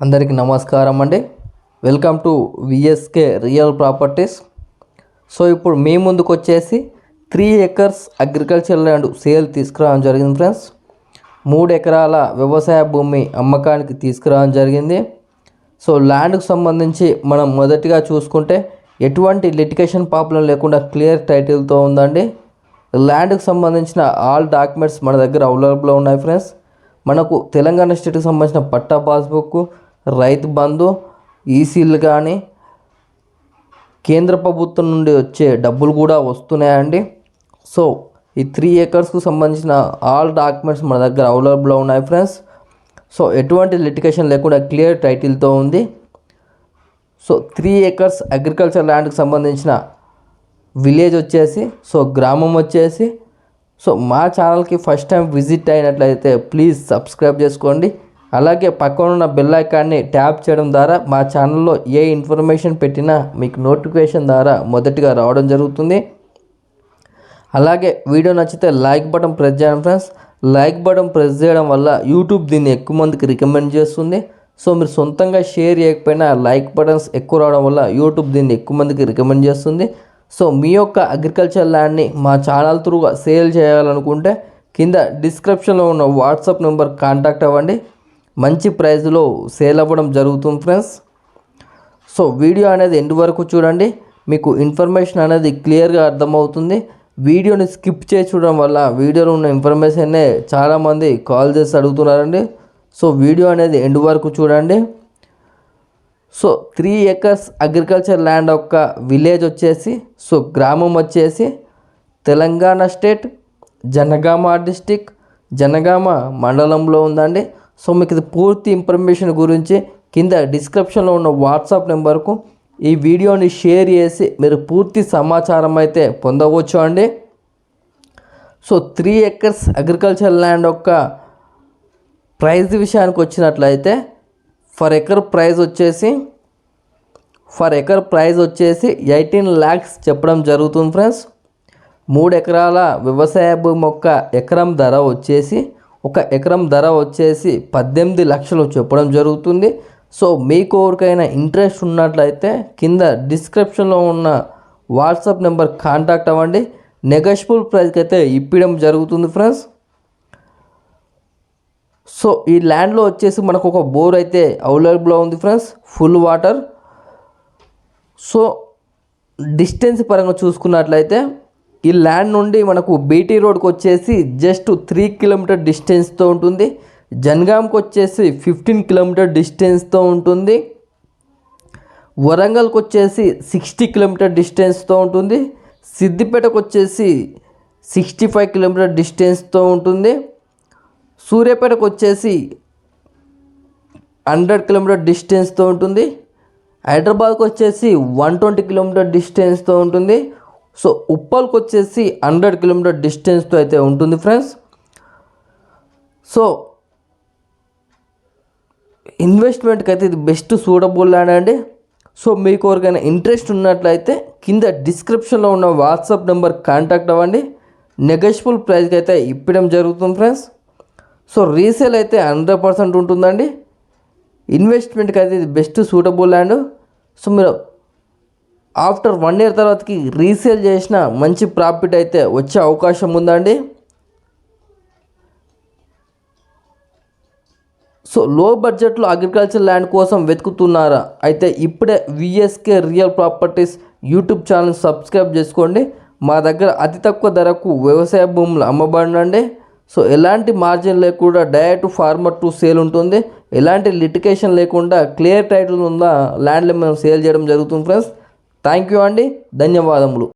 అందరికీ నమస్కారం అండి. Welcome to VSK real properties. So ఇప్పుడు మీ ముందుకు వచ్చేసి 3 ఎకర్స్ అగ్రికల్చర్ ల్యాండ్ సేల్ తీసుకురావడం జరిగింది ఫ్రెండ్స్. 3 ఎకరాల వ్యవసాయ భూమి అమ్మకానికి తీసుకురావడం జరిగింది. సో ల్యాండ్కు సంబంధించి మనం మొదటిగా చూసుకుంటే ఎటువంటి లిటిగేషన్ ప్రాబ్లం లేకుండా క్లియర్ టైటిల్తో ఉందండి. ల్యాండ్కి సంబంధించిన ఆల్ డాక్యుమెంట్స్ మన దగ్గర అవైలబుల్లో ఉన్నాయి ఫ్రెండ్స్. మనకు తెలంగాణ స్టేట్కి సంబంధించిన పట్టా పాస్బుక్, రైతు బంధు, ఈసీలు కానీ కేంద్ర ప్రభుత్వం నుండి వచ్చే డబ్బులు కూడా వస్తున్నాయండి. సో ఈ 3 ఎకర్స్కు సంబంధించిన ఆల్ డాక్యుమెంట్స్ మన దగ్గర అవైలబుల్లో ఉన్నాయి ఫ్రెండ్స్. సో ఎటువంటి లిటిగేషన్ లేకుండా క్లియర్ టైటిల్తో ఉంది. సో 3 ఎకర్స్ అగ్రికల్చర్ ల్యాండ్కి సంబంధించిన విలేజ్ వచ్చేసి, సో గ్రామం వచ్చేసి, సో మా ఛానల్కి ఫస్ట్ టైం విజిట్ అయినట్లయితే ప్లీజ్ సబ్స్క్రైబ్ చేసుకోండి. అలాగే పక్కన ఉన్న బెల్ ఐకాన్ని ట్యాప్ చేయడం ద్వారా మా ఛానల్లో ఏ ఇన్ఫర్మేషన్ పెట్టినా మీకు నోటిఫికేషన్ ద్వారా మొదటిగా రావడం జరుగుతుంది. అలాగే వీడియో నచ్చితే లైక్ బటన్ ప్రెస్ చేయండి ఫ్రెండ్స్. లైక్ బటన్ ప్రెస్ చేయడం వల్ల యూట్యూబ్ దీన్ని ఎక్కువ మందికి రికమెండ్ చేస్తుంది. సో మీరు సొంతంగా షేర్ చేయకపోయినా లైక్ బటన్స్ ఎక్కువ రావడం వల్ల యూట్యూబ్ దీన్ని ఎక్కువ మందికి రికమెండ్ చేస్తుంది. సో మీ యొక్క అగ్రికల్చర్ ల్యాండ్ని మా ఛానల్ త్రూగా సేల్ చేయాలనుకుంటే కింద డిస్క్రిప్షన్లో ఉన్న వాట్సాప్ నెంబర్ కాంటాక్ట్ అవ్వండి. మంచి ప్రైజ్లో సేల్ అవ్వడం జరుగుతుంది ఫ్రెండ్స్. సో వీడియో అనేది ఎండ్ వరకు చూడండి, మీకు ఇన్ఫర్మేషన్ అనేది క్లియర్గా అర్థమవుతుంది. వీడియోని స్కిప్ చేసి చూడడం వల్ల వీడియోలో ఉన్న ఇన్ఫర్మేషన్నే చాలామంది కాల్ చేసి అడుగుతున్నారండి. సో వీడియో అనేది ఎండ్ వరకు చూడండి. సో 3 ఎకర్స్ అగ్రికల్చర్ ల్యాండ్ యొక్క విలేజ్ వచ్చేసి, సో గ్రామం వచ్చేసి తెలంగాణ స్టేట్ జనగామ డిస్టిక్ జనగామ మండలంలో ఉందండి. సో మీకు ఇది పూర్తి ఇన్ఫర్మేషన్ గురించి కింద డిస్క్రిప్షన్లో ఉన్న వాట్సాప్ నెంబర్కు ఈ వీడియోని షేర్ చేసి మీరు పూర్తి సమాచారం అయితే పొందవచ్చు అండి. సో 3 ఎకర్స్ అగ్రికల్చర్ ల్యాండ్ యొక్క ప్రైస్ విషయానికి వచ్చినట్లయితే ఫర్ ఎకర్ ప్రైస్ వచ్చేసి 18 lakhs చెప్పడం జరుగుతుంది ఫ్రెండ్స్. 3 ఎకరాల వ్యవసాయ భూమి ఒక ఎకరం ధర వచ్చేసి 18 లక్షలు చెప్పడం జరుగుతుంది. సో మీకు ఎవరికైనా ఇంట్రెస్ట్ ఉన్నట్లయితే కింద డిస్క్రిప్షన్లో ఉన్న వాట్సాప్ నెంబర్ కాంటాక్ట్ అవ్వండి. నెగోషియబుల్ ప్రైస్కి అయితే ఇప్పడం జరుగుతుంది ఫ్రెండ్స్. సో ఈ ల్యాండ్లో వచ్చేసి మనకు ఒక బోర్ అయితే అవైలబుల్లో ఉంది friends, full water. So distance పరంగా చూసుకున్నట్లయితే ఈ ల్యాండ్ నుండి మనకు బీటీ రోడ్కి వచ్చేసి జస్ట్ 3 కిలోమీటర్ డిస్టెన్స్తో ఉంటుంది. జనగాంకి వచ్చేసి 15 కిలోమీటర్ డిస్టెన్స్తో ఉంటుంది. వరంగల్కి వచ్చేసి 60 కిలోమీటర్ డిస్టెన్స్తో ఉంటుంది. సిద్దిపేటకు వచ్చేసి 65 కిలోమీటర్ డిస్టెన్స్తో ఉంటుంది. సూర్యాపేటకు వచ్చేసి 100 కిలోమీటర్ డిస్టెన్స్తో ఉంటుంది. హైదరాబాద్కి వచ్చేసి 120 కిలోమీటర్ డిస్టెన్స్తో ఉంటుంది. సో ఉప్పల్కి వచ్చేసి 100 కిలోమీటర్ డిస్టెన్స్తో అయితే ఉంటుంది ఫ్రెండ్స్. సో ఇన్వెస్ట్మెంట్కి అయితే ఇది బెస్ట్ సూటబుల్ ల్యాండ్ అండి. సో మీకు ఎవరికైనా ఇంట్రెస్ట్ ఉన్నట్లయితే కింద డిస్క్రిప్షన్లో ఉన్న వాట్సాప్ నెంబర్ కాంటాక్ట్ అవ్వండి. నెగోషియబుల్ ప్రైస్కి అయితే ఇప్పడం జరుగుతుంది ఫ్రెండ్స్. సో రీసేల్ అయితే 100% ఉంటుందండి. ఇన్వెస్ట్మెంట్కి అయితే ఇది బెస్ట్ సూటబుల్ ల్యాండ్. సో మీరు ఆఫ్టర్ 1 year తర్వాతకి రీసేల్ చేసిన మంచి ప్రాఫిట్ అయితే వచ్చే అవకాశం ఉందండి. సో లో బడ్జెట్లో అగ్రికల్చర్ ల్యాండ్ కోసం వెతుకుతున్నారా? అయితే ఇప్పుడే VSK real properties YouTube channel subscribe చేసుకోండి. మా దగ్గర అతి తక్కువ ధరకు వ్యవసాయ భూములు అమ్మబడినండి. సో ఎలాంటి మార్జిన్ లేకుండా డైరెక్ట్ ఫార్మర్ టు సేల్ ఉంటుంది. ఎలాంటి లిటిగేషన్ లేకుండా క్లియర్ టైటిల్ ఉన్న ల్యాండ్ని మేము సేల్ చేయడం జరుగుతుంది ఫ్రెండ్స్. థ్యాంక్ యూ అండి, ధన్యవాదములు.